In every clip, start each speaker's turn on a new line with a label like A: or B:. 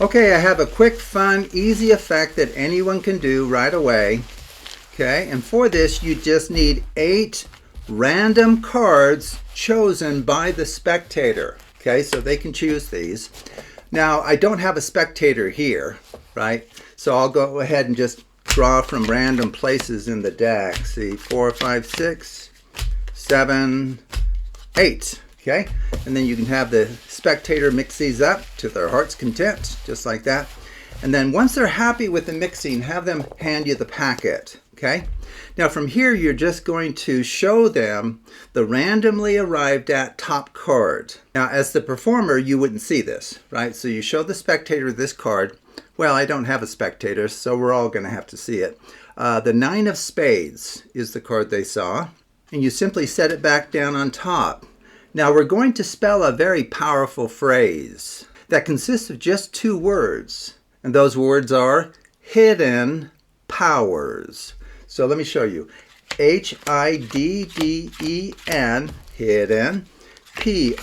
A: Okay, I have a quick, fun, easy effect that anyone can do right away. Okay, and for this you just need 8 random cards chosen by the spectator. Okay, so they can choose these. Now, I don't have a spectator here, right? So I'll go ahead and just draw from random places in the deck. See, 4, 5, 6, 7, 8. Okay, and then you can have the spectator mix these up to their heart's content, just like that. And then once they're happy with the mixing, have them hand you the packet. Okay, now from here you're just going to show them the randomly arrived at top card. Now as the performer you wouldn't see this, right? So you show the spectator this card. Well, I don't have a spectator, so we're all going to have to see it. The 9 of spades is the card they saw, and you simply set it back down on top. Now we're going to spell a very powerful phrase that consists of just 2 words, and those words are hidden powers. So let me show you. H-I-D-D-E-N, hidden, P-O-W-E-R-S,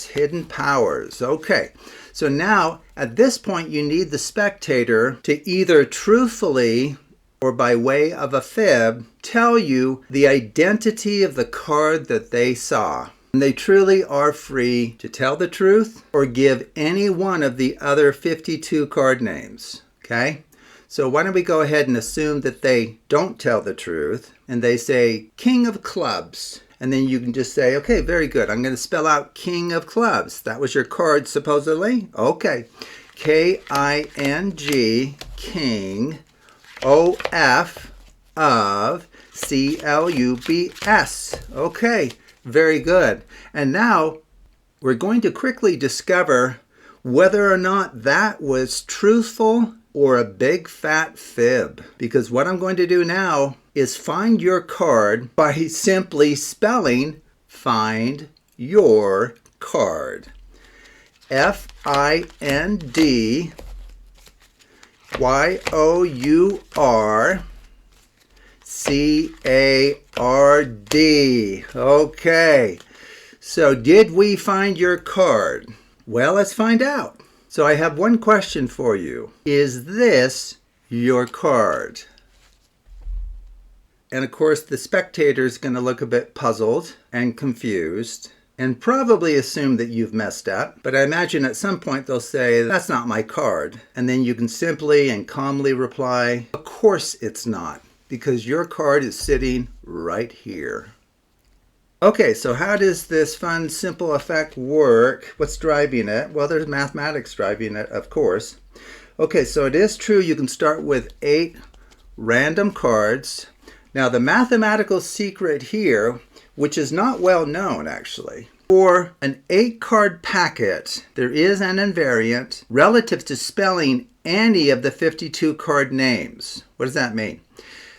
A: hidden powers. Okay, so now at this point you need the spectator to either truthfully or by way of a fib, tell you the identity of the card that they saw. And they truly are free to tell the truth or give any one of the other 52 card names. Okay? So why don't we go ahead and assume that they don't tell the truth and they say King of Clubs. And then you can just say, okay, very good. I'm going to spell out King of Clubs. That was your card supposedly? Okay. K-I-N-G, King. O-F of C-L-U-B-S. Okay, very good. And now we're going to quickly discover whether or not that was truthful or a big fat fib. Because what I'm going to do now is find your card by simply spelling find your card. F-I-N-D Y-O-U-R-C-A-R-D. Okay, so did we find your card? Well, let's find out. So I have one question for you. Is this your card? And of course, the spectator is going to look a bit puzzled and confused and probably assume that you've messed up. But I imagine at some point they'll say, that's not my card. And then you can simply and calmly reply, of course it's not, because your card is sitting right here. Okay, so how does this fun, simple effect work? What's driving it? Well, there's mathematics driving it, of course. Okay, so it is true you can start with 8 random cards. Now the mathematical secret here, which is not well known actually. For an 8-card packet, there is an invariant relative to spelling any of the 52 card names. What does that mean?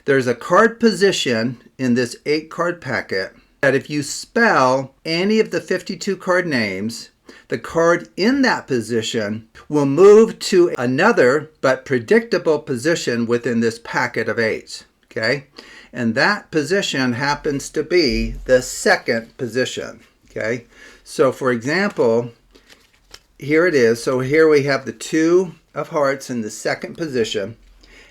A: There's a card position in this 8-card packet that if you spell any of the 52 card names, the card in that position will move to another but predictable position within this packet of 8. Okay? And that position happens to be the 2nd position. Okay, so for example, here it is. So here we have the 2 of hearts in the 2nd position.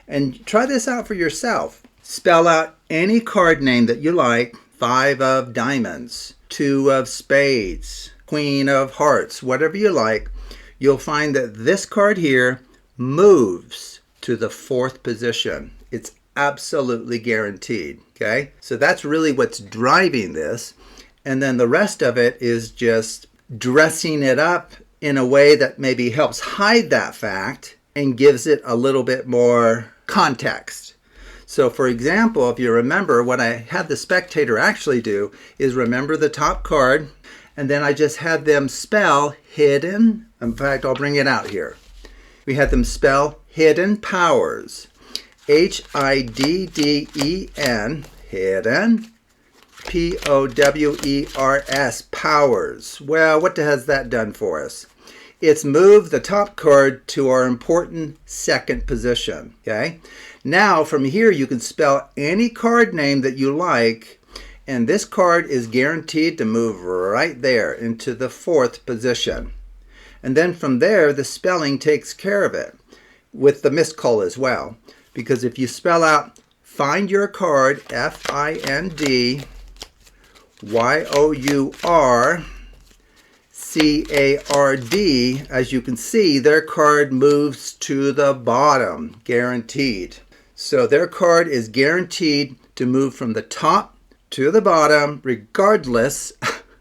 A: And try this out for yourself. Spell out any card name that you like. 5 of diamonds, 2 of spades, Queen of hearts, whatever you like. You'll find that this card here moves to the 4th position. It's absolutely guaranteed. Okay, so that's really what's driving this. And then the rest of it is just dressing it up in a way that maybe helps hide that fact and gives it a little bit more context. So for example, if you remember, what I had the spectator actually do is remember the top card, and then I just had them spell hidden. In fact, I'll bring it out here. We had them spell hidden powers. H-I-D-D-E-N, hidden, P-O-W-E-R-S, powers. Well, what has that done for us? It's moved the top card to our important 2nd position. Okay. Now from here you can spell any card name that you like, and this card is guaranteed to move right there into the 4th position. And then from there, the spelling takes care of it with the miscall as well. Because if you spell out find your card, FINDYOURCARD, as you can see, their card moves to the bottom, guaranteed. So their card is guaranteed to move from the top to the bottom, regardless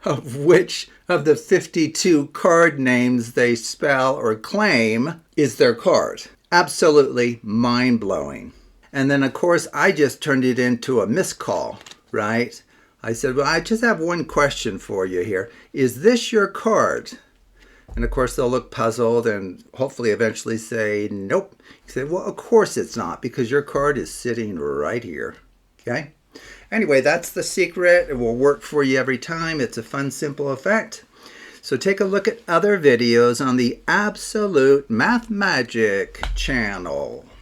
A: of which of the 52 card names they spell or claim is their card. Absolutely mind-blowing. And then, of course, I just turned it into a miscall, right? I said, well, I just have one question for you here. Is this your card? And, of course, they'll look puzzled and hopefully eventually say, nope. You say, well, of course it's not, because your card is sitting right here, okay? Anyway, that's the secret. It will work for you every time. It's a fun, simple effect. So take a look at other videos on the Absolute Math Magic channel.